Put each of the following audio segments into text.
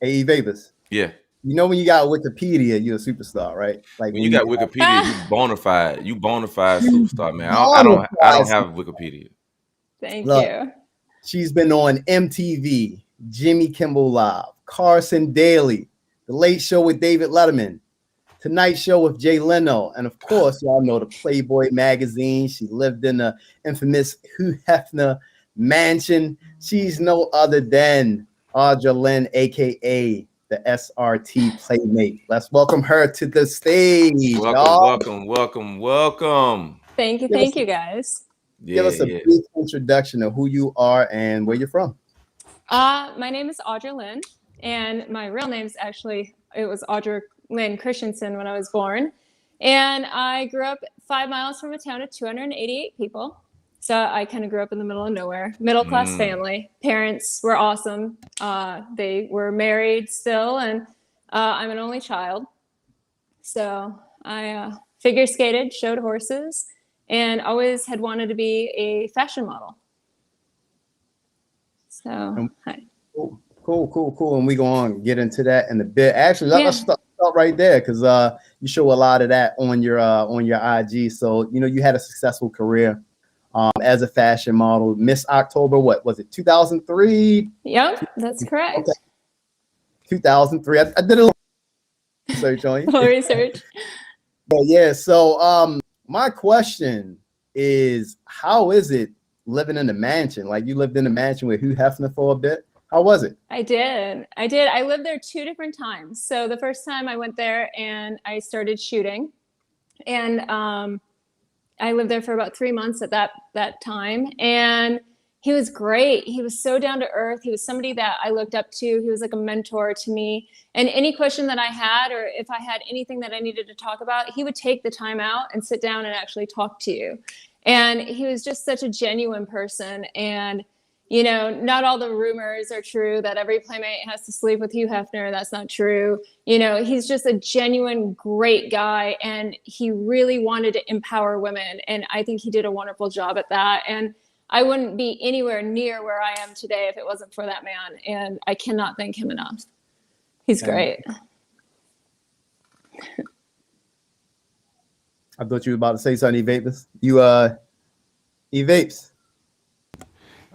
Hey, Vegas. Yeah. You know when you got Wikipedia, you're a superstar, right? Like When when you you got Wikipedia, you bona fide superstar, man. I don't have have Wikipedia. Thank look, you. she's been on MTV, Jimmy Kimmel Live, Carson Daly, The Late Show with David Letterman, Tonight Show with Jay Leno, and of course, y'all know the Playboy magazine. She lived in the infamous Hugh Hefner mansion. She's no other than Audra Lynn, aka the SRT Playmate. Let's welcome her to the stage, Welcome, y'all. welcome, welcome, welcome. Thank Give us, you guys. give Yeah, us a yeah. brief introduction of who you are and where you're from. My name is Audra Lynn, and my real name's actually, it was Audra Lynn Christensen when I was born. And I grew up 5 miles from a town of 288 people. So I kind of grew up in the middle of nowhere, middle class family. Parents were awesome. They were married still, and I'm an only child. So I figure skated, showed horses, and always had wanted to be a fashion model. So, And hi. cool. And we go on get into that in a bit. Actually, let's Yeah. start right there because you show a lot of that on your IG. So you had a successful career as a fashion model. Miss October, what was it? 2003. Yep, that's correct. Okay, 2003. I did a little research on you. Full research. But yeah, so my question is, how is it living in the mansion? Like you lived in the mansion with Hugh Hefner for a bit. How was it? I did. I lived there 2 different times. So the first time I went there and I started shooting, and I lived there for about 3 months at that time, and he was great. He was so down to earth. He was somebody that I looked up to. He was like a mentor to me. And any question that I had, or if I had anything that I needed to talk about, he would take the time out and sit down and actually talk to you. And he was just such a genuine person. And not all the rumors are true that every playmate has to sleep with Hugh Hefner. That's not true. He's just a genuine, great guy. And he really wanted to empower women. And I think he did a wonderful job at that. And I wouldn't be anywhere near where I am today if it wasn't for that man. And I cannot thank him enough. He's great. I thought you were about to say something, E-Vapors. E-Vapes.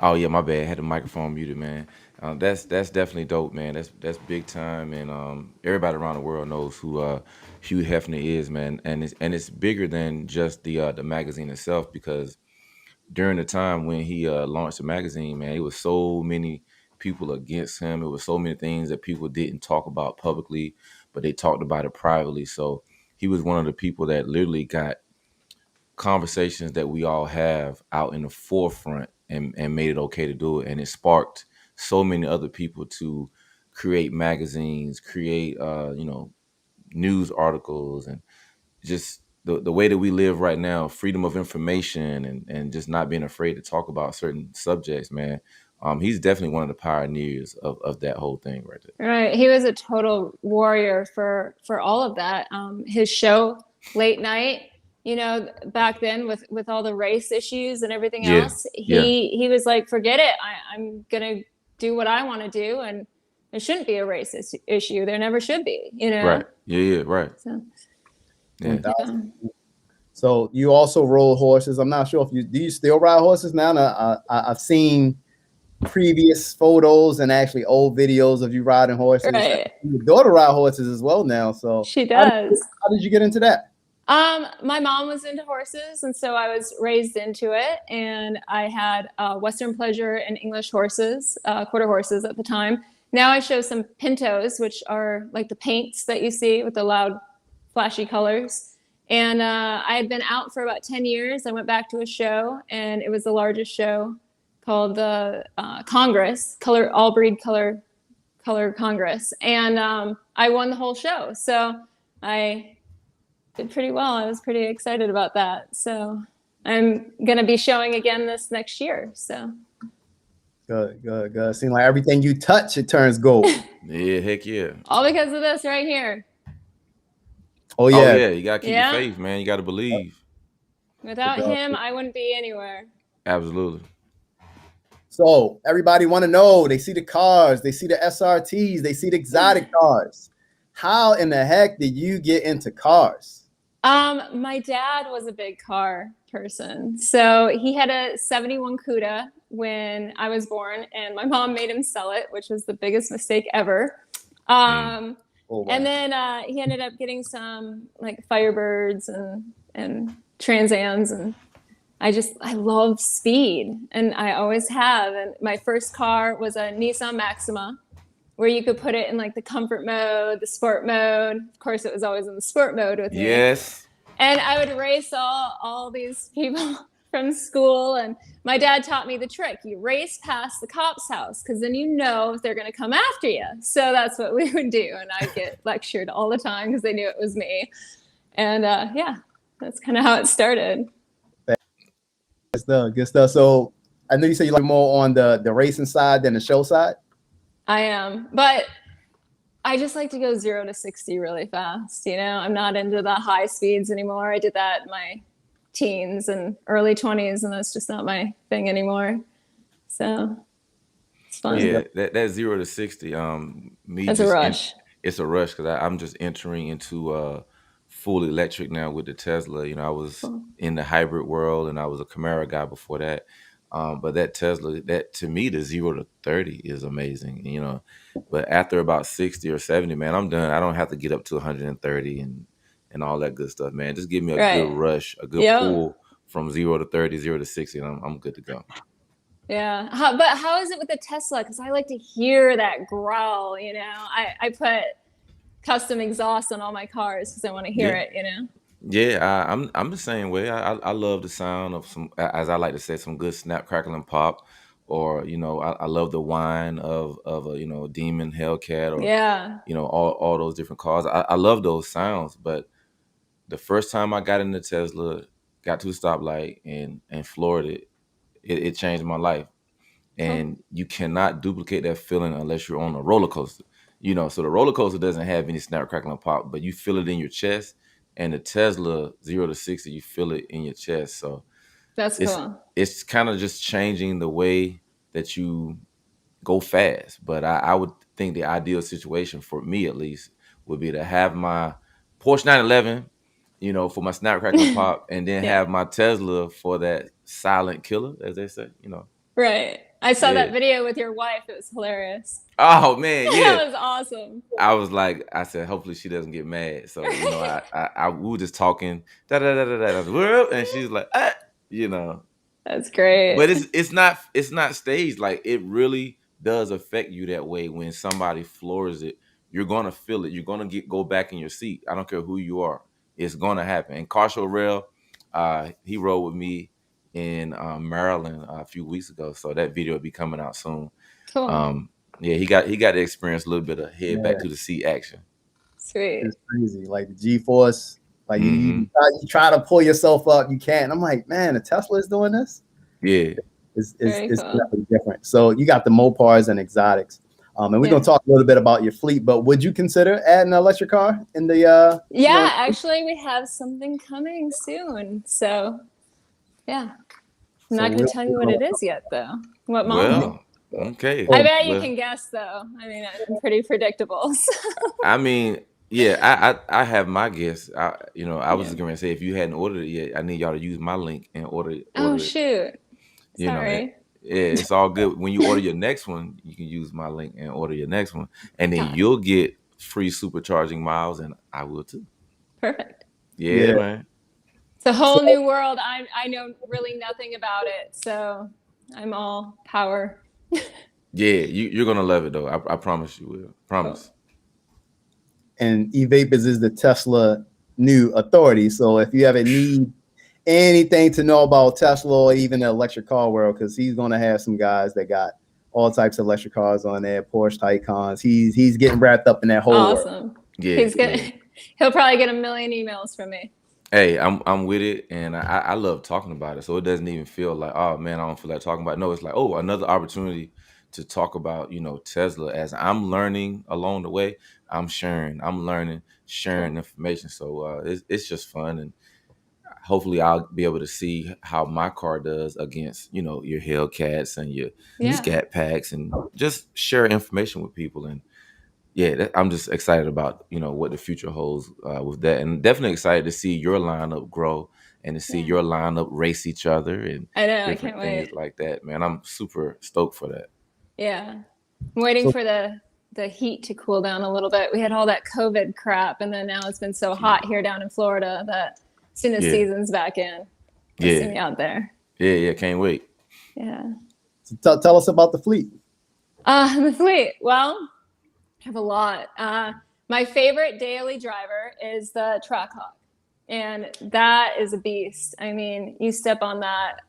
Oh yeah, my bad. Had the microphone muted, man. That's definitely dope, man. That's big time, and everybody around the world knows who Hugh Hefner is, man. And it's bigger than just the magazine itself, because during the time when he launched the magazine, man, it was so many people against him. It was so many things that people didn't talk about publicly, but they talked about it privately. So he was one of the people that literally got conversations that we all have out in the forefront and made it okay to do it. And it sparked so many other people to create magazines, create news articles, and just the way that we live right now, freedom of information, and just not being afraid to talk about certain subjects, man. He's definitely one of the pioneers of that whole thing right there. Right. He was a total warrior for all of that. His show, Late Night, back then with all the race issues and everything Yeah, else, yeah, he was like, forget it. I'm gonna do what I want to do, and there shouldn't be a race issue. There never should be, right. Yeah, right. So, Yeah. yeah. So you also rode horses. I'm not sure if you still ride horses now. I've seen previous photos and actually old videos of you riding horses. Right. Your daughter ride horses as well now. So She does. How did you get into that? My mom was into horses, and so I was raised into it. And I had Western Pleasure and English horses, quarter horses at the time. Now I show some pintos, which are like the paints that you see with the loud, flashy colors. And I had been out for about 10 years. I went back to a show, and it was the largest show called the Congress, All Breed Color Congress. And I won the whole show. So I did pretty well. I was pretty excited about that. So I'm going to be showing again this next year. So Good. Seems like everything you touch, it turns gold. Yeah, heck yeah. all because of this right here. Oh Oh yeah. yeah, you gotta keep your faith, man. You gotta believe. Without him, I wouldn't be anywhere. Absolutely. So everybody want to know. They see the cars, they see the SRTs, they see the exotic cars. How in the heck did you get into cars? My dad was a big car person. So he had a 71 Cuda when I was born, and my mom made him sell it, which was the biggest mistake ever. Oh, wow. And then he ended up getting some like Firebirds and Trans Ams, and I love speed, and I always have. And my first car was a Nissan Maxima, where you could put it in like the comfort mode, the sport mode. Of course, it was always in the sport mode with me. Yes. And I would race all these people from school. And my dad taught me the trick. You race past the cop's house, because then you know if they're going to come after you. So that's what we would do. And I'd get lectured all the time because they knew it was me. And yeah, that's kind of how it started. Good stuff. Good stuff. So I know you said you like more on the racing side than the show side. I am. But I just like to go 0 to 60 really fast. You know, I'm not into the high speeds anymore. I did that in my teens and early 20s, and that's just not my thing anymore. So it's fun. Yeah, that 0 to 60, It's a rush. It's a rush because I'm just entering into full electric now with the Tesla. You know, I was in the hybrid world and I was a Camaro guy before that. But that Tesla, that to me, the 0 to 30 is amazing, you know. But after about 60 or 70, man, I'm done. I don't have to get up to 130 and all that good stuff, man. Just give me a good rush, a good pull from 0 to 30, 0 to 60, and I'm good to go. Yeah. But how is it with the Tesla? Because I like to hear that growl, you know. I put custom exhaust on all my cars because I want to hear it, you know. Yeah, I'm the same way. I love the sound of some, as I like to say, some good snap, crackle, and pop, or you know, I love the whine of a, you know, a Demon, Hellcat, or you know, all those different cars. I love those sounds. But the first time I got in the Tesla, got to a stoplight and floored it changed my life. And you cannot duplicate that feeling unless you're on a roller coaster. You know, so the roller coaster doesn't have any snap, crackle, and pop, but you feel it in your chest. And the Tesla 0 to 60, you feel it in your chest. So that's cool. It's kind of just changing the way that you go fast. But I would think the ideal situation for me, at least, would be to have my Porsche 911, you know, for my snap, crackle, and pop, and then have my Tesla for that silent killer, as they say, you know. Right. I saw that video with your wife. It was hilarious. Oh man, yeah, that was awesome. I said, hopefully she doesn't get mad. So you know, we were just talking, da da da da da, and she's like, you know, that's great. But it's not staged. Like it really does affect you that way. When somebody floors it, you're gonna feel it. You're gonna go back in your seat. I don't care who you are. It's gonna happen. And Carsho Rail, he rode with me in Maryland a few weeks ago, so that video will be coming out soon. Cool. Yeah, he got to experience a little bit of head back to the seat action. Sweet. It's crazy, like the G-force. Like you try to pull yourself up, you can't. I'm like, man, the Tesla is doing this. Yeah, it's definitely different. So you got the Mopars and exotics, and we're gonna talk a little bit about your fleet. But would you consider adding an electric car in the? Yeah, actually, we have something coming soon. So, yeah, I'm not gonna tell you what it is yet, though. What model? Well, okay. I bet you can guess, though. I mean, I'm pretty predictable. So. I mean. Yeah, I have my guess. I was just going to say, if you hadn't ordered it yet, I need y'all to use my link and order it. Oh, shoot. Sorry. It's all good. When you order your next one, you can use my link and order your next one. And then you'll get free supercharging miles, and I will too. Perfect. Yeah. Man. It's a whole new world. I know really nothing about it, so I'm all power. Yeah, you're going to love it, though. I promise you will. Promise. Cool. And eVapors is the Tesla new authority. So if you ever need anything to know about Tesla or even the electric car world, because he's going to have some guys that got all types of electric cars on there, Porsche Taycans. He's getting wrapped up in that whole world. Yeah, he'll probably get a million emails from me. Hey, I'm with it, and I love talking about it. So it doesn't even feel like, oh man, I don't feel like talking about it. No, it's like, oh, another opportunity to talk about, Tesla. As I'm learning along the way, I'm learning, sharing information. So it's just fun, and hopefully I'll be able to see how my car does against, your Hellcats and your Yeah. Scat Packs, and just share information with people. And yeah, I'm just excited about, what the future holds with that, and definitely excited to see your lineup grow and to see your lineup race each other and I know. I different can't things wait. like that, man. I'm super stoked for that. Yeah. I'm waiting So- for the heat to cool down a little bit. We had all that COVID crap, and then now it's been so hot here down in Florida that as soon as Yeah. season's back in, you'll see Yeah. me out there. Yeah, can't wait. Yeah. So tell us about the fleet. The fleet. Well, I have a lot. My favorite daily driver is the Trackhawk, and that is a beast. I mean, you step on that,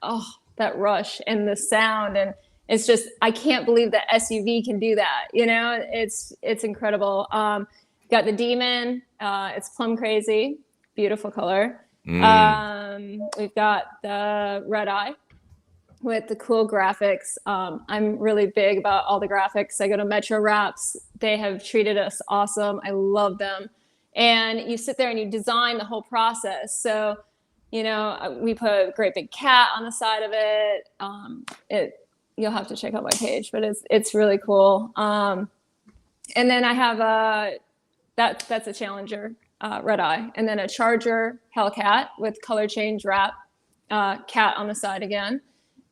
that rush and the sound, and it's just, I can't believe that SUV can do that. It's incredible. Got the Demon. It's plum crazy, beautiful color. We've got the Red Eye with the cool graphics. I'm really big about all the graphics. I go to Metro Wraps. They have treated us awesome. I love them. And you sit there and you design the whole process. So, we put a great big cat on the side of it. You'll have to check out my page, but it's really cool. And then I have that's a Challenger Red Eye, and then a Charger Hellcat with color change wrap, cat on the side again.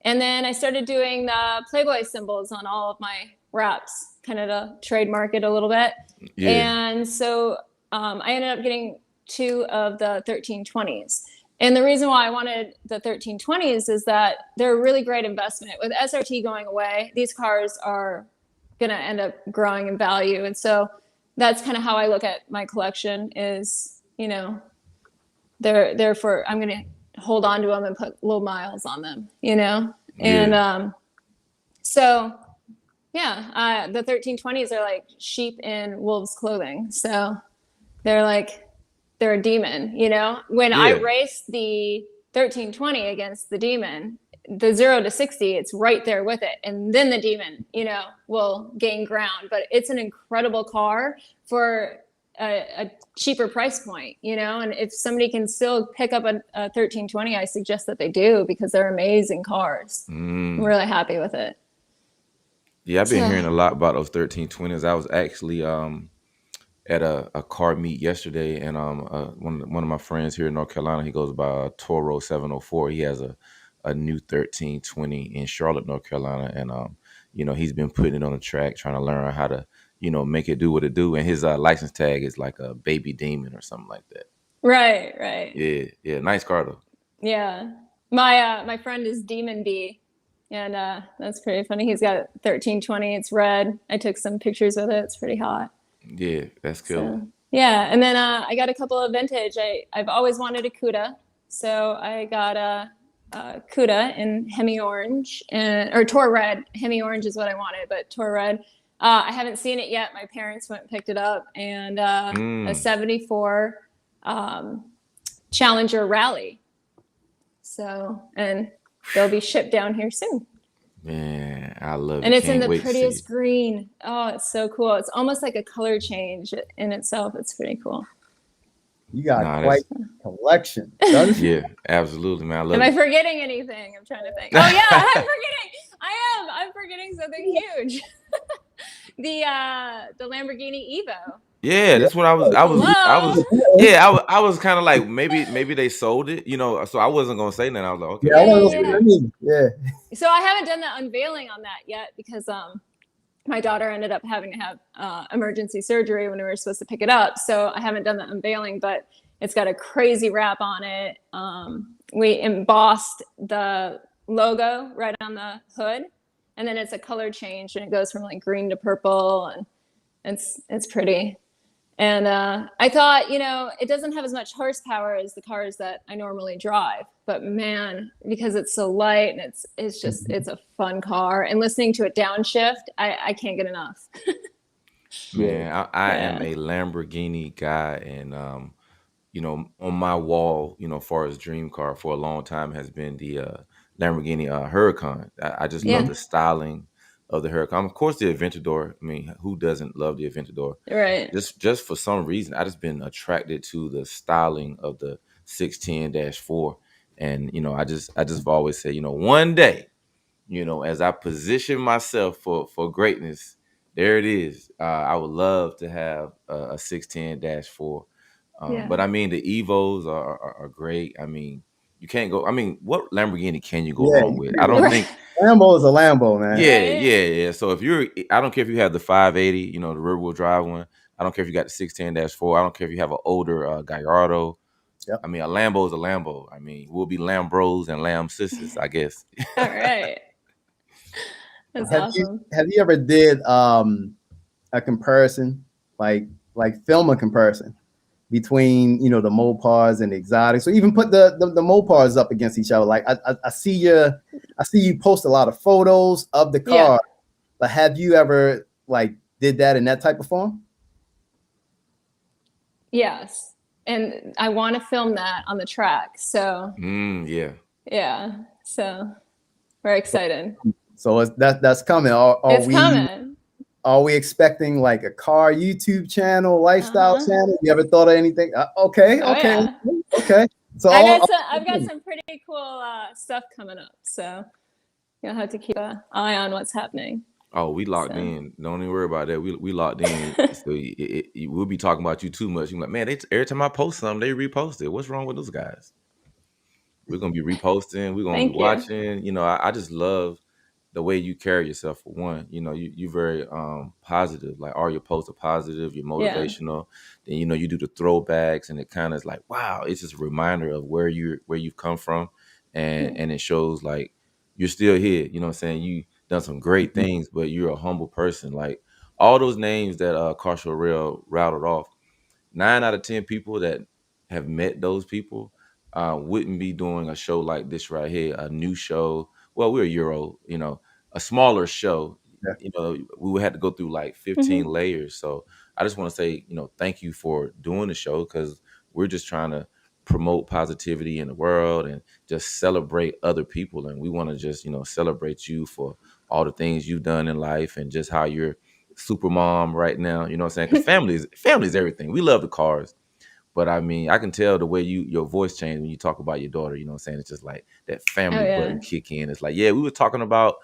And then I started doing the Playboy symbols on all of my wraps, kind of to trademark it a little bit. Yeah. And so I ended up getting 2 of the 1320s. And the reason why I wanted the 1320s is that they're a really great investment. With SRT going away, these cars are going to end up growing in value. And so that's kind of how I look at my collection is, they're for, I'm going to hold on to them and put little miles on them, And so, yeah, the 1320s are like sheep in wolves' clothing. So they're a demon, When I race the 1320 against the Demon, the 0 to 60, it's right there with it. And then the Demon, will gain ground. But it's an incredible car for a cheaper price point, and if somebody can still pick up a 1320, I suggest that they do, because they're amazing cars. I'm really happy with it. Yeah, I've been hearing a lot about those 1320s. I was actually at a car meet yesterday, and one of my friends here in North Carolina, he goes by Toro 704. He has a new 1320 in Charlotte, North Carolina, and he's been putting it on the track, trying to learn how to make it do what it do. And his license tag is like a baby demon or something like that. Right. Yeah, nice car though. Yeah, my friend is Demon B, and that's pretty funny. He's got a 1320. It's red. I took some pictures with it. It's pretty hot. Yeah, that's cool. So, yeah, and then I got a couple of vintage. I've always wanted a Cuda, so I got a Cuda in Hemi Orange or Tor Red. Hemi Orange is what I wanted, but Tor Red. I haven't seen it yet. My parents went and picked it up, and a 74 Challenger Rally. So, and they'll be shipped down here soon. Man, I love it. And it's in the prettiest green. Oh, it's so cool. It's almost like a color change in itself. It's pretty cool. You got quite a collection. Yeah, absolutely, man. I love Am I forgetting anything? I'm trying to think. Oh yeah, I'm forgetting. I'm forgetting something huge. The Lamborghini Evo. Yeah, that's what I was kind of like, maybe they sold it, so I wasn't gonna say nothing. I was like, okay. Yeah. So I haven't done the unveiling on that yet, because my daughter ended up having to have emergency surgery when we were supposed to pick it up. So I haven't done the unveiling, but it's got a crazy wrap on it. We embossed the logo right on the hood, and then it's a color change, and it goes from like green to purple, and it's pretty. And I thought, it doesn't have as much horsepower as the cars that I normally drive, but man, because it's so light and it's a fun car, and listening to it downshift, I can't get enough. Man, I am a Lamborghini guy, and on my wall, as far as dream car for a long time has been the Lamborghini Huracan. I just love the styling of the Huracan. Of course, the Aventador. I mean, who doesn't love the Aventador? Right. Just for some reason, I just been attracted to the styling of the 610-4. And I just always say, one day, as I position myself for greatness, there it is. I would love to have a 610-4. Yeah. But I mean, the Evos are great. I mean, you can't go. I mean, what Lamborghini can you go Yeah, wrong with? I don't think. Lambo is a Lambo, man. Yeah, Right. yeah, yeah. So I don't care if you have the 580, the rear wheel drive one. I don't care if you got the 610-4. I don't care if you have an older Gallardo. Yep. I mean, a Lambo is a Lambo. I mean, we'll be Lambros and Lamb sisters, I guess. All right. That's Have you awesome. have you ever did a comparison, like film a comparison between the Mopars and the exotics, or even put the Mopars up against each other? Like I see you post a lot of photos of the car, Yeah. but have you ever like did that in that type of form? Yes. And I want to film that on the track. So Yeah. yeah. So we're excited. So that's coming. It's coming. Are we expecting like a car YouTube channel, lifestyle Uh-huh. channel? You ever thought of anything? Okay. Oh, yeah. So I've got some pretty cool stuff coming up. So you'll have to keep an eye on what's happening. Oh, we locked So. in. Don't even worry about that. We locked in. So we'll be talking about you too much. You're like, man, every time I post something, they repost it. What's wrong with those guys? We're gonna be reposting. We're gonna be Thank you. watching. I just love the way you carry yourself. For one, you very positive. Like all your posts are positive. You're Yeah. motivational. Then you do the throwbacks, and it kind of is like, wow, it's just a reminder of where you've come from, and it shows like you're still here. You know what I'm saying? You done some great things, but you're a humble person. Like all those names that Carshall Rail routed off, 9 out of 10 people that have met those people wouldn't be doing a show like this right here, a new show. Well, we're a Euro, a smaller show. Yeah. We would have to go through like 15 Mm-hmm. layers. So I just want to say, thank you for doing the show, because we're just trying to promote positivity in the world and just celebrate other people. And we want to just, celebrate you for all the things you've done in life and just how you're super mom right now. You know what I'm saying? Because family is everything. We love the cars. But I mean, I can tell the way your voice changed when you talk about your daughter. You know what I'm saying? It's just like that Oh family yeah. button kick in. It's like, yeah, we were talking about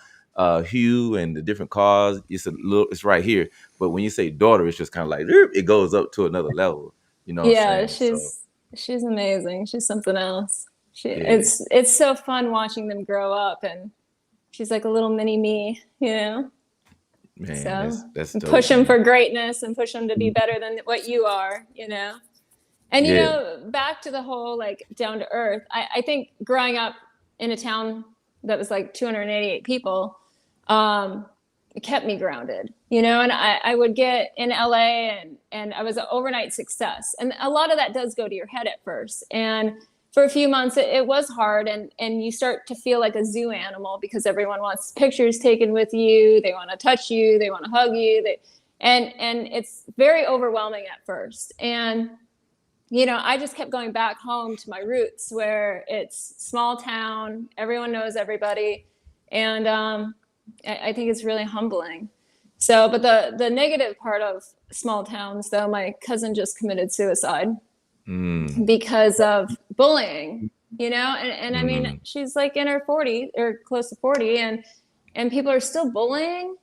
Hugh and the different cars. It's right here. But when you say daughter, it's just kind of like it goes up to another level. You know what I'm Yeah, saying? So she's amazing. She's something else. yeah, It's so fun watching them grow up, and she's like a little mini me, man, So that's and dope. push them Man. for greatness and push them to be better than what you are. And Yeah, back to the whole like down to earth. I think growing up in a town that was like 288 people, it kept me grounded. And I would get in LA and I was an overnight success. And a lot of that does go to your head at first. And for a few months it was hard, and you start to feel like a zoo animal because everyone wants pictures taken with you, they want to touch you, they want to hug you, and it's very overwhelming at first. And I just kept going back home to my roots where it's small town, everyone knows everybody. And I think it's really humbling. So, but the negative part of small towns, though, my cousin just committed suicide because of bullying, and I mean, she's like in her 40 or close to 40, and people are still bullying.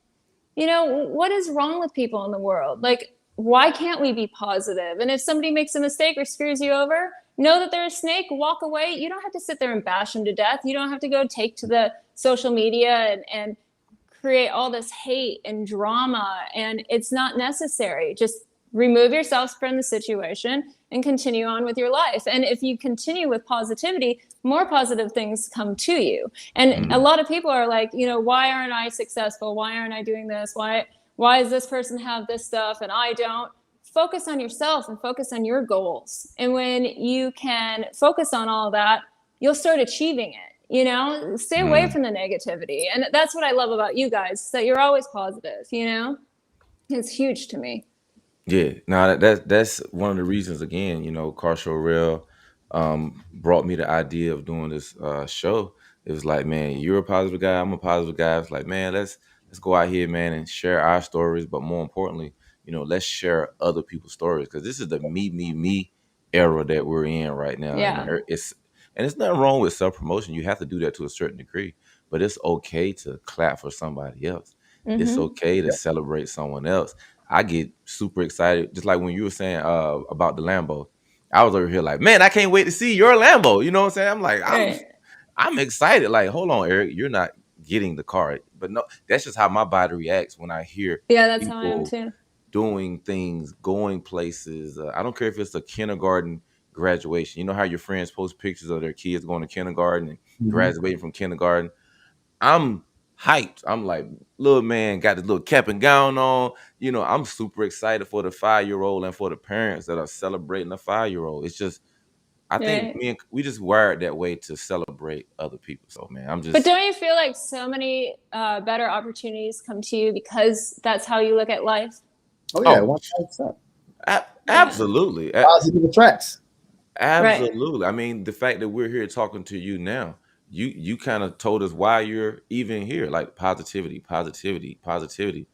What is wrong with people in the world? Like, why can't we be positive? And if somebody makes a mistake or screws you over, know that they're a snake, walk away. You don't have to sit there and bash them to death. You don't have to go take to the social media and create all this hate and drama. And it's not necessary. Just remove yourself from the situation and continue on with your life. And if you continue with positivity, more positive things come to you. And a lot of people are like, why aren't I successful? Why aren't I doing this? Why does this person have this stuff and I don't? Focus on yourself and focus on your goals. And when you can focus on all that, you'll start achieving it. Stay away from the negativity. And that's what I love about you guys, that you're always positive. It's huge to me. yeah. Now that's one of the reasons. Again, Carshall Rail brought me the idea of doing this show. It was like, man, you're a positive guy, I'm a positive guy. It's like, man, let's go out here, man, and share our stories. But more importantly, let's share other people's stories, because this is the me era that we're in right now, Yeah. and it's nothing wrong with self promotion. You have to do that to a certain degree, but it's okay to clap for somebody else. It's Mm-hmm. okay to celebrate someone else. I get super excited, just like when you were saying about the Lambo. I was over here like, man, I can't wait to see your Lambo. You know what I'm saying? I'm like, Right. I'm excited. Like, hold on, Eric, you're not getting the car. But no, that's just how my body reacts when I hear Yeah, that's how I am people too. doing things, going places. I don't care if it's a kindergarten graduation. You know how your friends post pictures of their kids going to kindergarten and Mhm. graduating from kindergarten. I'm hyped. I'm like, little man got this little cap and gown on. You know, I'm super excited for the 5-year-old and for the parents that are celebrating the 5-year-old. It's just, I think Right. we just wired that way to celebrate other people. So man, I'm But just don't you feel like so many better opportunities come to you because that's how you look at life? Oh yeah, oh 100%. Yeah. absolutely. Positive attracts. Right. Absolutely. I mean, the fact that we're here talking to you now, you kind of told us why you're even here, like positivity, positivity, positivity.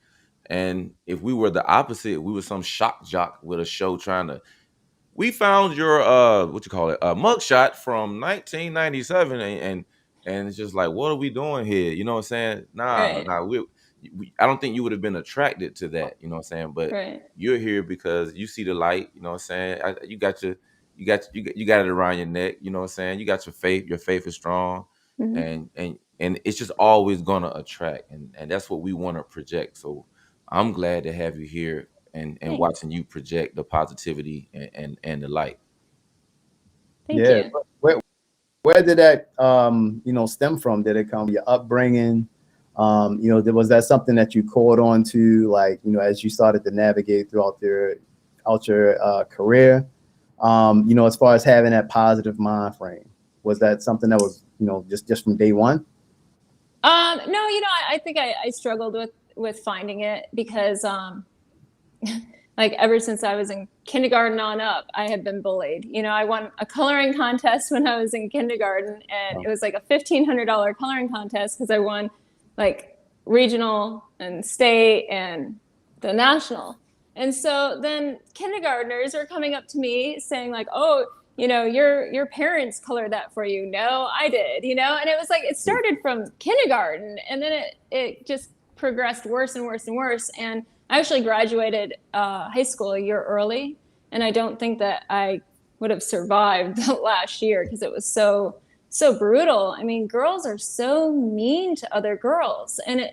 And if we were the opposite, we were some shock jock with a show trying to, we found your what you call it, a mugshot from 1997, and it's just like, what are we doing here? You know what I'm saying? Nah, Right. nah, I don't think you would have been attracted to that, you know what I'm saying? But Right. you're here because you see the light, you know what I'm saying? You got it around your neck, you know what I'm saying? You got your faith is strong, Hmm. and it's just always gonna attract, and that's what we want to project. So I'm glad to have you here and Thanks. watching you project the positivity and the light. Thank Yeah. you. Where did that stem from? Did it come from your upbringing? Was that something that you caught on to, like, as you started to navigate throughout your career? As far as having that positive mind frame, was that something that was, just from day one? No, I think I struggled with finding it because like ever since I was in kindergarten on up, I had been bullied. I won a coloring contest when I was in kindergarten, and it was like a $1,500 coloring contest because I won like regional and state and the national. And so then kindergartners are coming up to me saying like, "Oh, your parents colored that for you." No, I did. And it was like it started from kindergarten, and then it just progressed worse and worse and worse. And I actually graduated high school a year early, and I don't think that I would have survived the last year because it was so brutal. I mean, girls are so mean to other girls, and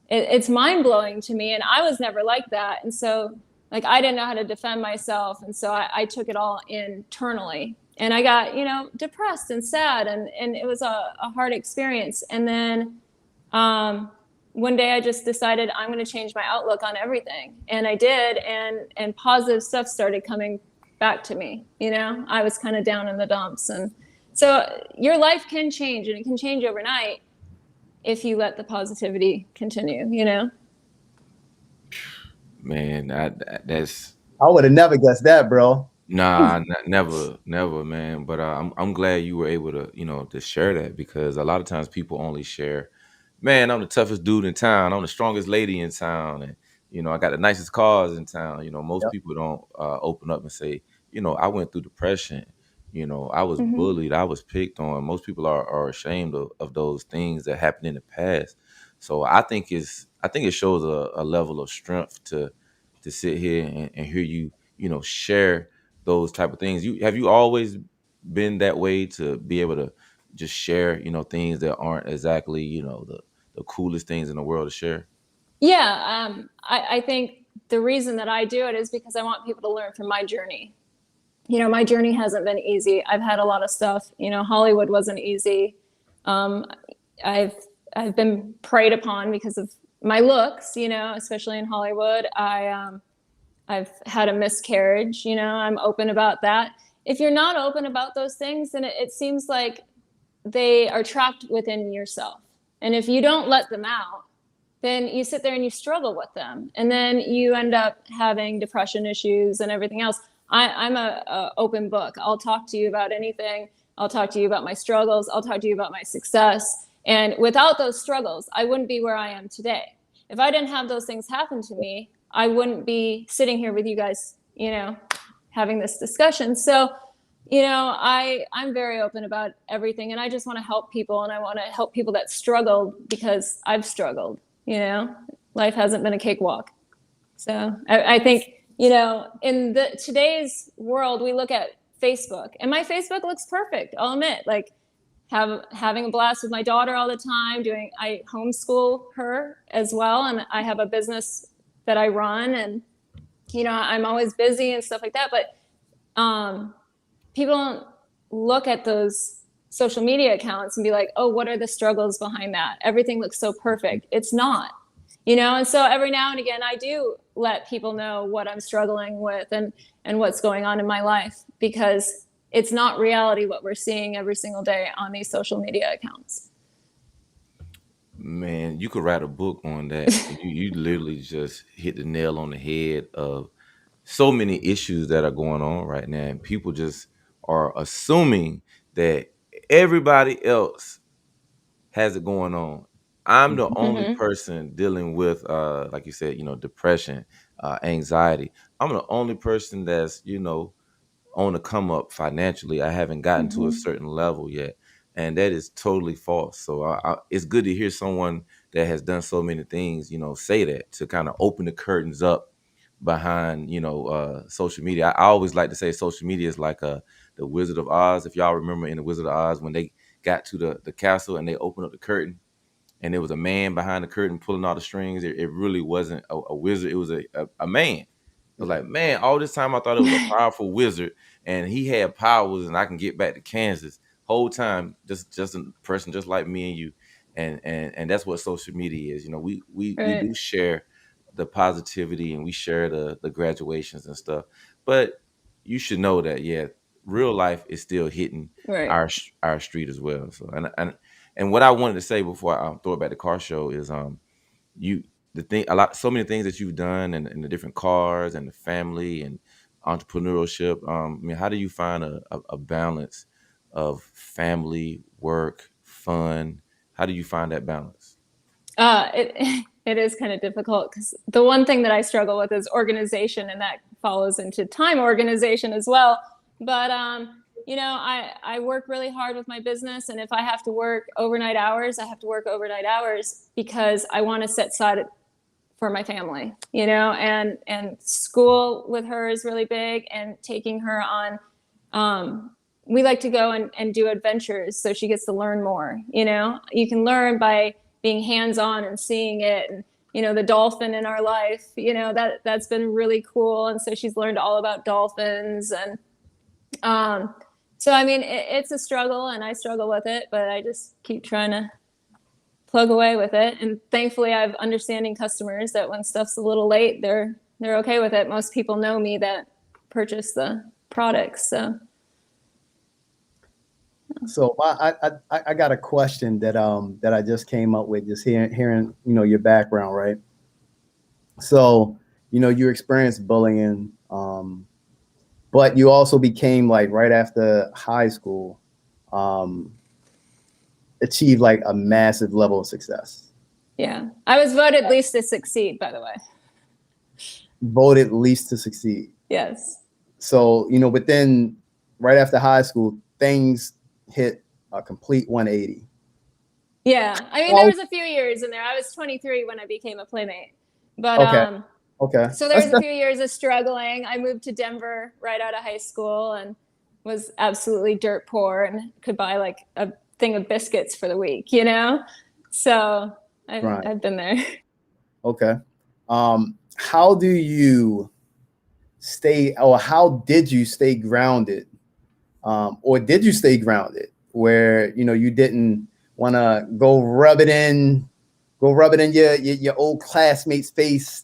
it's mind blowing to me. And I was never like that, and so like I didn't know how to defend myself, and so I took it all internally, and I got depressed and sad, and it was a hard experience. And then um, one day I just decided I'm going to change my outlook on everything, and I did, and positive stuff started coming back to me. I was kind of down in the dumps, and so your life can change, and it can change overnight if you let the positivity continue. Man, that's I would have never guessed that, bro. nah, never, never, man. But I'm glad you were able to to share that, because a lot of times people only share, man, I'm the toughest dude in town. I'm the strongest lady in town, and I got the nicest cars in town. Most Yep. people don't open up and say, I went through depression. I was Hmm. bullied. I was picked on. Most people are ashamed of those things that happened in the past. So I think it shows a level of strength to sit here and hear you, share those type of things. Have you always been that way, to be able to just share, things that aren't exactly, the coolest things in the world to share? Yeah, I think the reason that I do it is because I want people to learn from my journey. My journey hasn't been easy. I've had a lot of stuff. Hollywood wasn't easy. Um, I've I've been preyed upon because of my looks. Especially in Hollywood. I've had a miscarriage. I'm open about that. If you're not open about those things, then it seems like they are trapped within yourself. And if you don't let them out, then you sit there and you struggle with them, and then you end up having depression issues and everything else. I'm a open book. I'll talk to you about anything. I'll talk to you about my struggles. I'll talk to you about my success. And without those struggles, I wouldn't be where I am today. If I didn't have those things happen to me, I wouldn't be sitting here with you guys, having this discussion. So, you know, I'm very open about everything, and I just want to help people, and I want to help people that struggle because I've struggled, you know, life hasn't been a cakewalk. So I think, you know, in today's world, we look at Facebook, and my Facebook looks perfect. I'll admit, like having a blast with my daughter all the time, I homeschool her as well. And I have a business that I run, and, you know, I'm always busy and stuff like that. But, people don't look at those social media accounts and be like, oh, what are the struggles behind that? Everything looks so perfect. It's not, you know? And so every now and again, I do let people know what I'm struggling with and what's going on in my life, because it's not reality what we're seeing every single day on these social media accounts. Man, you could write a book on that. You literally just hit the nail on the head of so many issues that are going on right now, and people just are assuming that everybody else has it going on. I'm the only Mm-hmm. person dealing with, like you said, you know, depression, anxiety. I'm the only person that's, you know, on the come up financially. I haven't gotten to a Mm-hmm. certain level yet, and that is totally false. So it's good to hear someone that has done so many things, you know, say that, to kind of open the curtains up behind, you know, social media. I always like to say social media is like the Wizard of Oz. If y'all remember in the Wizard of Oz, when they got to the castle and they opened up the curtain, and there was a man behind the curtain pulling all the strings. It really wasn't a wizard. It was a man. I was like, man, all this time I thought it was a powerful wizard, and he had powers, and I can get back to Kansas. Whole time, just a person just like me and you, and that's what social media is. You know, we Right. do share the positivity, and we share the graduations and stuff, but you should know that, yeah, real life is still hitting Right. our street as well. So and what I wanted to say before I throw it back to car show is you the thing so many things that you've done, and the different cars and the family and entrepreneurship. I mean, how do you find a balance of family, work, fun? How do you find that balance? It is kind of difficult, because the one thing that I struggle with is organization, and that follows into time organization as well. But you know, I work really hard with my business, and if I have to work overnight hours, I have to work overnight hours, because I want to set aside for my family, you know, and school with her is really big, and taking her on, we like to go and do adventures, so she gets to learn more. You know, you can learn by being hands-on and seeing it. And, you know, the dolphin in our life, you know, that's been really cool. And so she's learned all about dolphins. And so, I mean, it's a struggle, and I struggle with it, but I just keep trying to plug away with it. And thankfully I have understanding customers that when stuff's a little late, they're okay with it. Most people know me that purchase the products. So I got a question that I just came up with, just hearing you know your background, right? So you know you experienced bullying, but you also became, like, right after high school, achieved like a massive level of success. Yeah, I was voted least to succeed, by the way. Voted least to succeed. Yes. So you know right after high school, things hit a complete 180. Yeah, I mean, there was a few years in there. I was 23 when I became a Playmate, but Okay. So there was a few years of struggling. I moved to Denver right out of high school, and was absolutely dirt poor, and could buy like a thing of biscuits for the week, you know. So I've been there. Okay. How do you stay, or how did you stay grounded, or did you stay grounded where you know you didn't want to go rub it in your old classmates' face?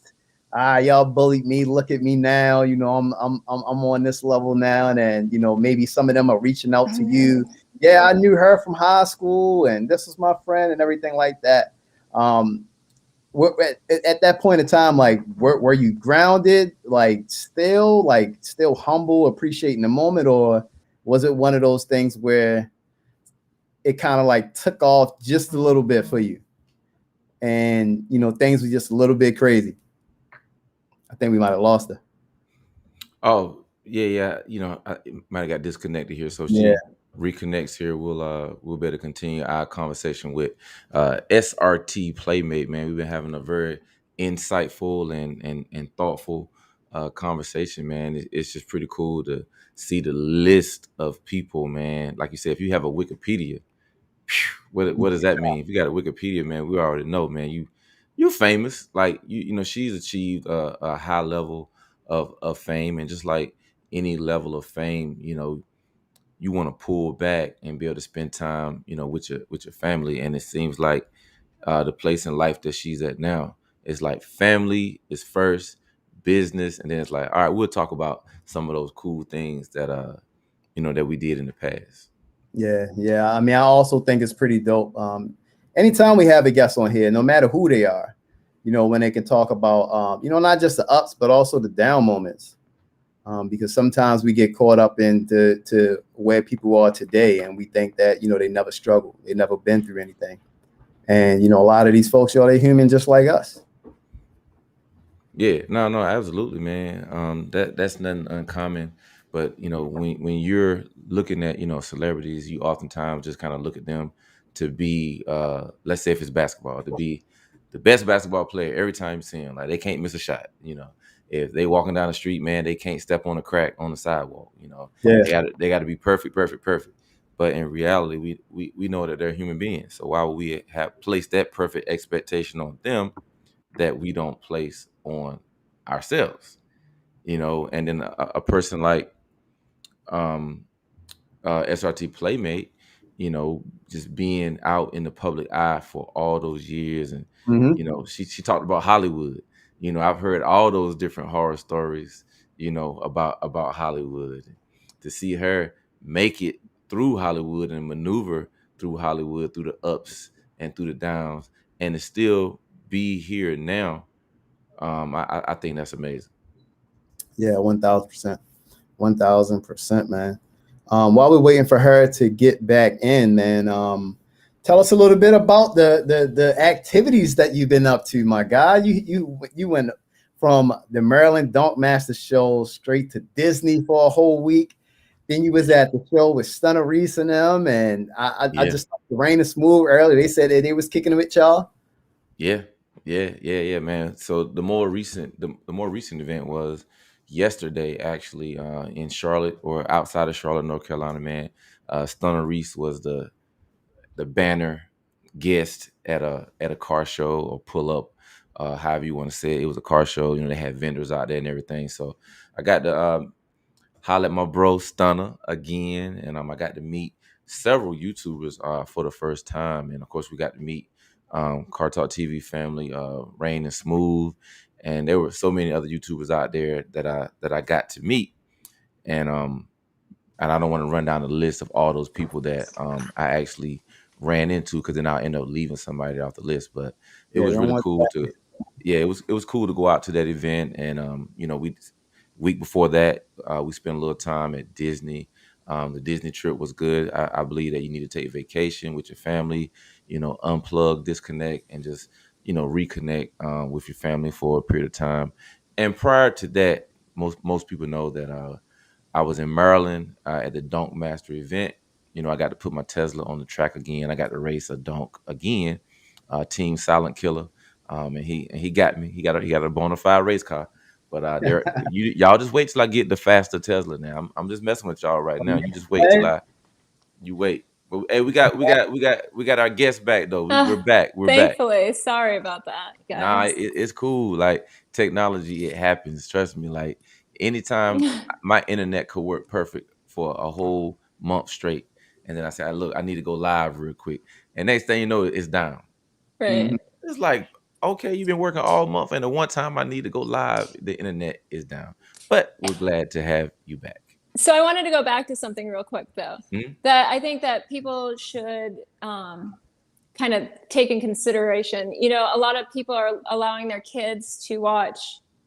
Y'all bullied me. Look at me now. You know, I'm on this level now, and you know maybe some of them are reaching out to you. Yeah, I knew her from high school, and this was my friend, and everything like that. At that point in time, like, were you grounded, like still humble, appreciating the moment, or was it one of those things where it kind of like took off just a little bit for you, and you know things were just a little bit crazy? I think we might have lost her. Oh, Yeah. You know, I might have got disconnected here, so Yeah, she reconnects here. We'll better continue our conversation with SRT Playmate. Man, we've been having a very insightful and thoughtful conversation. Man, it's just pretty cool to see the list of people. Man, like you said, if you have a Wikipedia, what does that mean? If you got a Wikipedia, man, we already know, man. You famous. Like you know, she's achieved a high level of fame, and just like any level of fame, you know, you want to pull back and be able to spend time, you know, with your family. And it seems like the place in life that she's at now is like family is first, business, and then it's like, all right, we'll talk about some of those cool things that you know, that we did in the past. yeah. I mean, I also think it's pretty dope. Anytime we have a guest on here, no matter who they are, you know, when they can talk about, you know, not just the ups, but also the down moments. Because sometimes we get caught up into to where people are today, and we think that, you know, they never struggled, they never been through anything. And, you know, a lot of these folks, y'all, they human just like us. Yeah, no, absolutely, man. That's nothing uncommon. But you know, when you're looking at, you know, celebrities, you oftentimes just kind of look at them to be, let's say if it's basketball, to be the best basketball player every time you see them. Like they can't miss a shot. You know, if they walking down the street, man, they can't step on a crack on the sidewalk. You know, Yeah, they got to be perfect, perfect, perfect. But in reality, we know that they're human beings. So why would we have placed that perfect expectation on them that we don't place on ourselves, you know? And then a person like um SRT Playmate, you know, just being out in the public eye for all those years. And hmm, you know, she talked about Hollywood. You know, I've heard all those different horror stories, you know, about Hollywood. To see her make it through Hollywood and maneuver through Hollywood, through the ups and through the downs, and to still be here now, I think that's amazing. yeah, 1,000%, 1,000%, man. While we're waiting for her to get back in, man, tell us a little bit about the activities that you've been up to, my guy. You went from the Maryland Dunk Master show straight to Disney for a whole week. Then you was at the show with Stunner Reese and them, and I Yeah. just the Rain and Smooth earlier. They said that they was kicking it with y'all. Yeah, yeah, man. So the more recent event was yesterday, actually, in Charlotte or outside of Charlotte, North Carolina, man. Stunner Reese was the banner guest at a car show or pull up, however you want to say it. It was a car show. You know, they had vendors out there and everything. So I got to holla at my bro Stunner again, and I got to meet several YouTubers for the first time, and of course we got to meet Car Talk TV family, Rain and Smooth, and there were so many other YouTubers out there that I got to meet, and I don't want to run down the list of all those people that I actually ran into, because then I'll end up leaving somebody off the list. But it Yeah, was don't really want cool to, yeah, it was cool to go out to that event. And you know, we week before that, we spent a little time at Disney. The Disney trip was good. I believe that you need to take vacation with your family, you know, unplug, disconnect, and just, you know, reconnect with your family for a period of time. And prior to that, most people know that I was in Maryland at the Dunk Master event. You know, I got to put my Tesla on the track again. I got to race a dunk again, Team Silent Killer, and he got me. He got a bona fide race car. But y'all just wait till I get the faster Tesla. Now I'm just messing with y'all right now. You just wait till that. you wait. But hey, we got our guests back though. We're Ah, back. We're back. thankfully, sorry about that, Nah, guys. it's cool. Like technology, it happens. Trust me. Like anytime my internet could work perfect for a whole month straight, and then I said, "Look, I need to go live real quick." And next thing you know, it's down. Mhm. Right. It's like, okay, you've been working all month, and the one time I need to go live, the internet is down. But we're glad to have you back. So I wanted to go back to something real quick, though, Mhm. that I think that people should kind of take in consideration. You know, a lot of people are allowing their kids to watch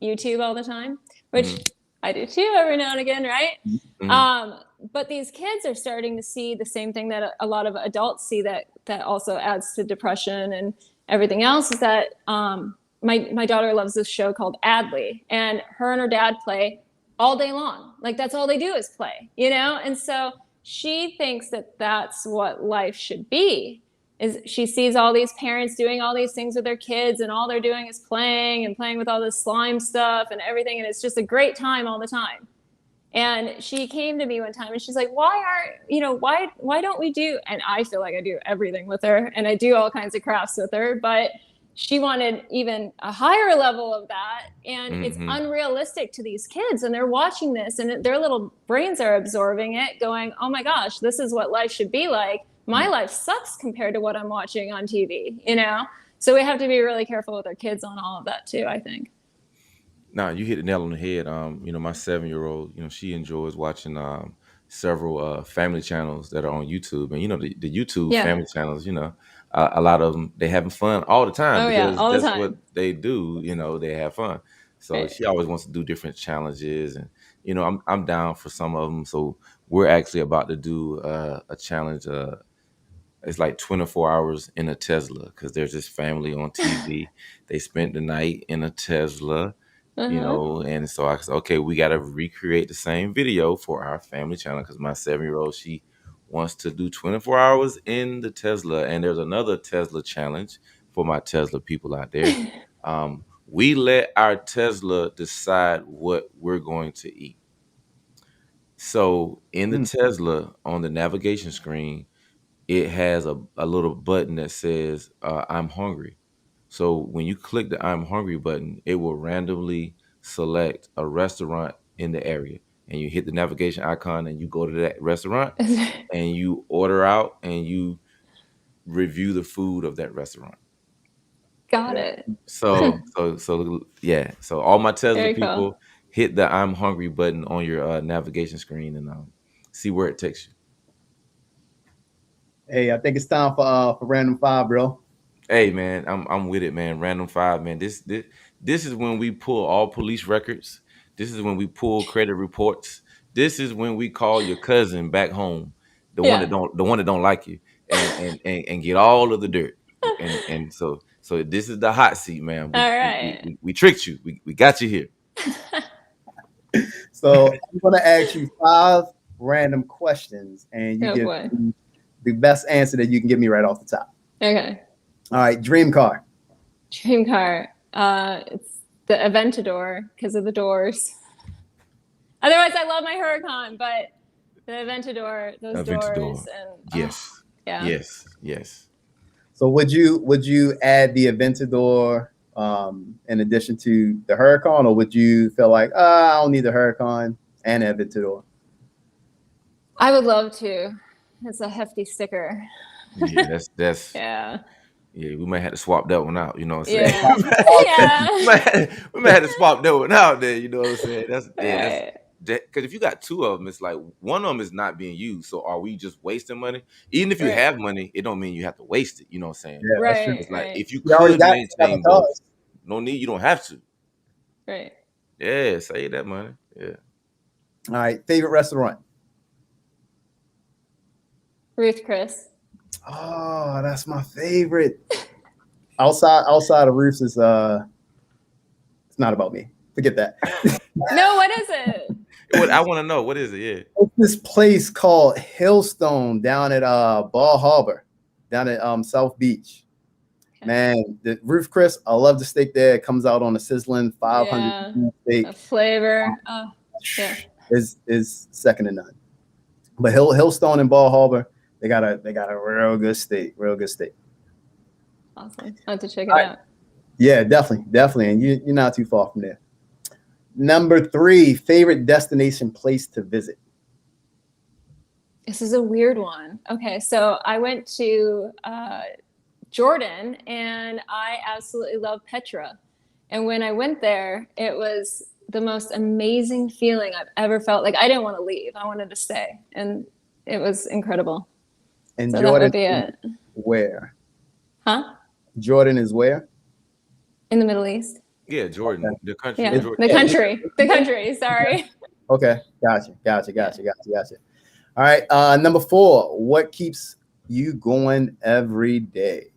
YouTube all the time, which Mhm. I do too every now and again, right? Mhm. Um, but these kids are starting to see the same thing that a lot of adults see, that also adds to depression and everything else. Is that my daughter loves this show called Adley, and her dad play. all day long. Like that's all they do is play, you know? And so she thinks that that's what life should be. Is she sees all these parents doing all these things with their kids and all they're doing is playing and playing with all this slime stuff and everything, and it's just a great time all the time. And she came to me one time and she's like, why don't we do, and I feel like I do everything with her and I do all kinds of crafts with her, but she wanted even a higher level of that. And it's unrealistic to these kids, and they're watching this and their little brains are absorbing it, going, oh my gosh, this is what life should be like. My life sucks compared to what I'm watching on TV, you know? So we have to be really careful with our kids on all of that too, I think. No, you hit the nail on the head. My 7-year-old, she enjoys watching several family channels that are on YouTube, and the YouTube family channels, a lot of them, they having fun all the time because all the that's time. what they do. They have fun. So she always wants to do different challenges, and I'm down for some of them. So we're actually about to do a challenge. It's like 24 hours in a Tesla, because there's this family on TV. They spent the night in a Tesla. And so I said, okay, we got to recreate the same video for our family channel, because my 7-year-old, she wants to do 24 hours in the Tesla. And there's another Tesla challenge for my Tesla people out there. We let our Tesla decide what we're going to eat. So in the Tesla, on the navigation screen, it has a little button that says, I'm hungry. So when you click the I'm hungry button, it will randomly select a restaurant in the area. And you hit the navigation icon and you go to that restaurant and you order out and you review the food of that restaurant. Got it. So yeah. So all my Tesla Very people, cool. hit the I'm hungry button on your navigation screen and see where it takes you. Hey, I think it's time for random five, bro. Hey man, I'm with it, man. Random five, man. This is when we pull all police records. This is when we pull credit reports. This is when we call your cousin back home, the one that don't like you, and get all of the dirt. And so this is the hot seat, man. All right. We tricked you. We got you here. So I'm gonna ask you 5 random questions, and you give me the best answer that you can give me right off the top. Okay. All right, dream car. Dream car. It's the Aventador because of the doors. Otherwise, I love my Huracan, but the Aventador, those doors, and yes, yes. So would you add the Aventador in addition to the Huracan, or would you feel like I don't need the Huracan and Aventador? I would love to. It's a hefty sticker. Yeah, that's yeah. Yeah, we might have to swap that one out. You know what I'm saying? Yeah. we might have to swap that one out there. You know what I'm saying? That's because if you got 2 of them, it's like one of them is not being used. So are we just wasting money? Even if you have money, it don't mean you have to waste it. You know what I'm saying? Yeah, that's true. It's like if you could maintain both, no need. You don't have to. Right. Yeah, save that money. Yeah. All right, favorite restaurant. Ruth Chris. Oh, that's my favorite. outside of Ruth's is it's not about me. Forget that. No, what is it? I want to know, what is it? Yeah. It's this place called Hillstone down at Ball Harbor, down at South Beach. Okay. Man, the Ruth Chris, I love the steak there. It comes out on a sizzling 500 steak. The flavor. Is second to none. But Hillstone and Ball Harbor, they got a real good steak. Awesome. I'll have to check it out. Yeah, definitely. And you're not too far from there. Number 3, favorite destination place to visit. This is a weird one. Okay, so I went to Jordan and I absolutely love Petra. And when I went there, it was the most amazing feeling I've ever felt. Like I didn't want to leave. I wanted to stay. And it was incredible. And so Jordan, that would be it. Where? Huh? Jordan is where? In the Middle East. Yeah, Jordan, okay. The country. Yeah, the country. Sorry. Okay, gotcha. All right, number 4. What keeps you going every day?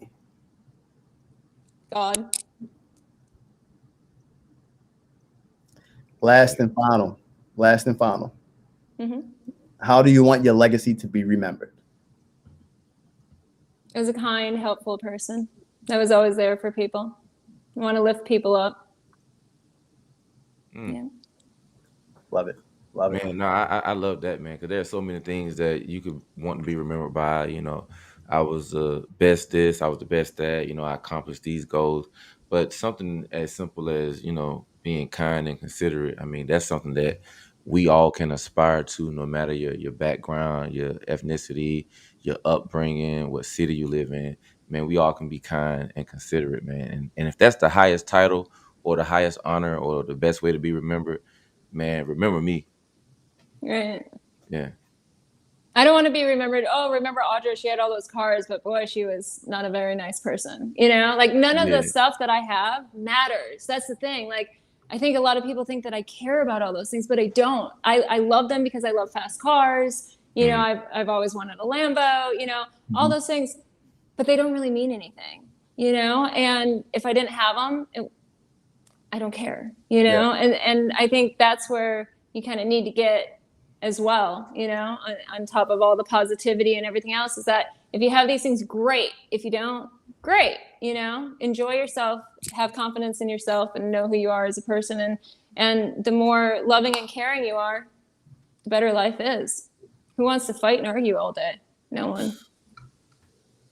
God. Last and final. last and final. Mm-hmm. How do you want your legacy to be remembered? As a kind, helpful person that was always there for people. I want to lift people up. Yeah. Love it. Love it. Man, no, I love that, man, because there are so many things that you could want to be remembered by. You know, I was the best this, I was the best that, you know, I accomplished these goals. But something as simple as, you know, being kind and considerate, I mean, that's something that we all can aspire to, no matter your background, your ethnicity, your upbringing, what city you live in. Man, we all can be kind and considerate, man. And if that's the highest title or the highest honor or the best way to be remembered, man, remember me. Right. Yeah. I don't want to be remembered. Oh, remember Audra? She had all those cars, but boy, she was not a very nice person. You know, like none of the Yeah. stuff that I have matters. That's the thing. Like, I think a lot of people think that I care about all those things, but I don't. I love them because I love fast cars. You know, I've always wanted a Lambo, you know, all those things, but they don't really mean anything, you know? And if I didn't have them, I don't care, you know? And I think that's where you kind of need to get as well, you know, on top of all the positivity and everything else, is that if you have these things, great. If you don't, great, you know, enjoy yourself, have confidence in yourself, and know who you are as a person. And the more loving and caring you are, the better life is. Who wants to fight and argue all day? No one.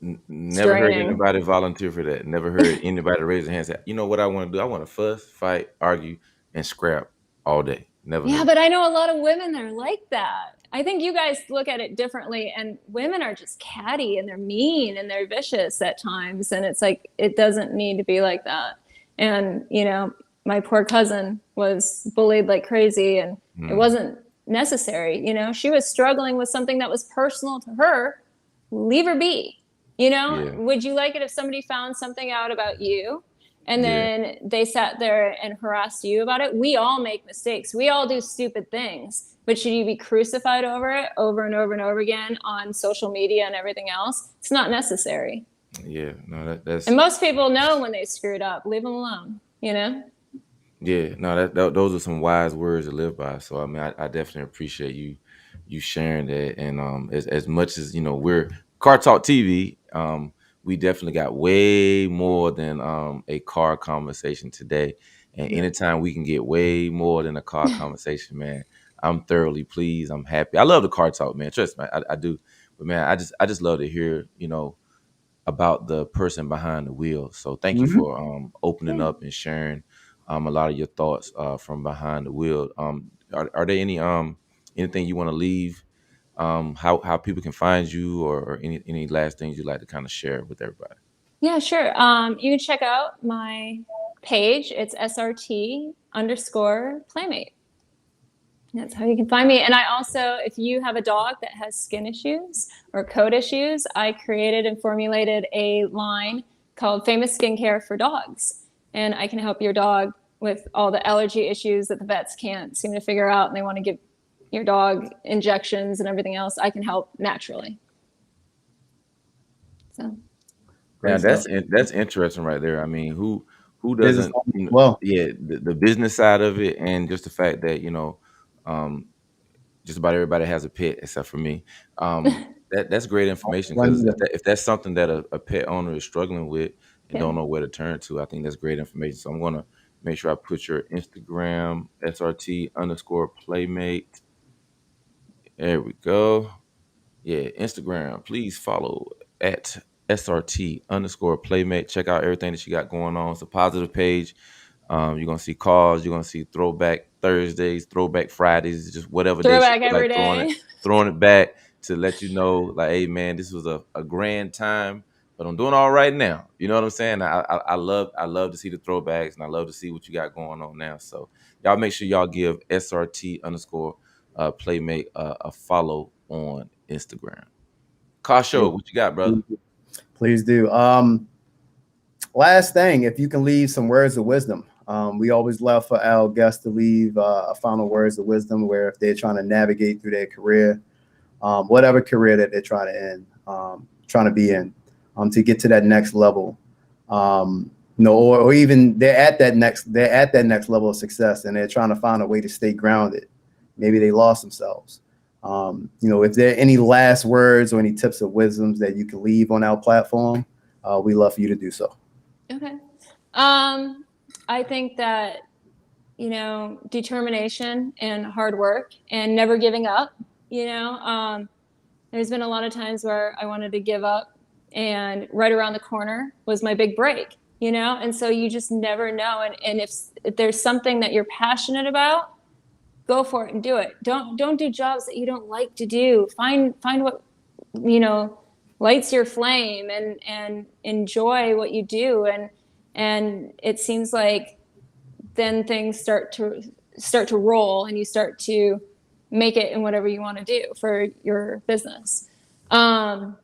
Never heard Draining. anybody volunteer for that. Never heard anybody raise their hand and say, you know what I want to do? I want to fuss, fight, argue, and scrap all day. Never Yeah, heard. but I know a lot of women that are like that. I think you guys look at it differently, and women are just catty and they're mean and they're vicious at times. And it's like, it doesn't need to be like that. And, you know, my poor cousin was bullied like crazy, and it wasn't necessary. You know, she was struggling with something that was personal to her. Leave her be. You know, Yeah. would you like it if somebody found something out about you and Yeah. then they sat there and harassed you about it? We all make mistakes. We all do stupid things. But should you be crucified over it over and over and over again on social media and everything else? It's not necessary. Yeah. No, that's And most people know when they screwed up. Leave them alone, you know? yeah. No, those are some wise words to live by. So I mean, I definitely appreciate you sharing that. And as much as, you know, we're Car Talk TV, we definitely got way more than a car conversation today. And anytime we can get way more than a car conversation, man, I'm thoroughly pleased. I'm happy. I love the Car Talk, man. Trust me, I do. But man, I just love to hear, you know, about the person behind the wheel. So thank you for opening up and sharing a lot of your thoughts from behind the wheel. Are there any anything you want to leave? How people can find you, or any last things you'd like to kind of share with everybody? Yeah, sure. You can check out my page. It's SRT_Playmate. That's how you can find me. And I also, if you have a dog that has skin issues or coat issues, I created and formulated a line called Famous Skincare for Dogs. And I can help your dog with all the allergy issues that the vets can't seem to figure out, and they want to give your dog injections and everything else. I can help naturally. So. Yeah, that's interesting right there. I mean, who Business doesn't, you know, well. yeah, the business side of it, and just the fact that, you know, just about everybody has a pet except for me. That's great information, because if that's something that a pet owner is struggling with and don't know where to turn to, I think that's great information. So I'm gonna make sure I put your Instagram, SRT_Playmate. There we go. Yeah, Instagram. Please follow at SRT_Playmate. Check out everything that you got going on. It's a positive page. You're gonna see calls. You're gonna see throwback Thursdays, throwback Fridays, just whatever day she Throwback feel every like day. throwing it back to let you know, like, hey man, this was a grand time, but I'm doing all right now. You know what I'm saying? I love to see the throwbacks, and I love to see what you got going on now. So y'all make sure y'all give SRT_Playmate a follow on Instagram. Kasho, what you got, brother? Please do. Last thing, if you can leave some words of wisdom. We always love for our guests to leave final words of wisdom, where if they're trying to navigate through their career, whatever career that they're trying to be in, to get to that next level, or even they're at that next level of success, and they're trying to find a way to stay grounded. maybe they lost themselves. If there are any last words or any tips of wisdoms that you can leave on our platform, we love for you to do so. Okay. I think that, determination and hard work and never giving up, there's been a lot of times where I wanted to give up, and right around the corner was my big break, and so you just never know. And if there's something that you're passionate about, go for it and do it. Don't do jobs that you don't like to do. Find what, lights your flame, and enjoy what you do. And it seems like then things start to roll, and you start to make it in whatever you want to do for your business. And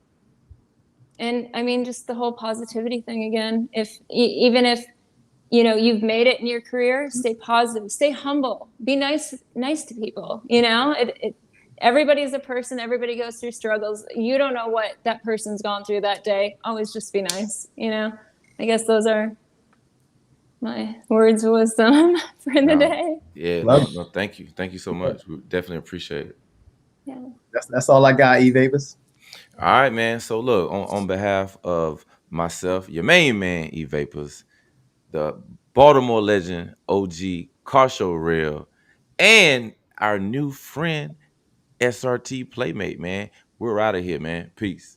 I mean, just the whole positivity thing again. Even if you've made it in your career, stay positive, stay humble, be nice to people. Everybody's a person, everybody goes through struggles. You don't know what that person's gone through that day. Always just be nice. I guess those are my words of wisdom for the day. Yeah, Love no, thank you so much. We definitely appreciate it. Yeah. That's all I got, E Vapors. All right, man. So look, on behalf of myself, your main man, E Vapors, the Baltimore legend, OG, Car Show Real, and our new friend, SRT Playmate, man. We're out of here, man. Peace.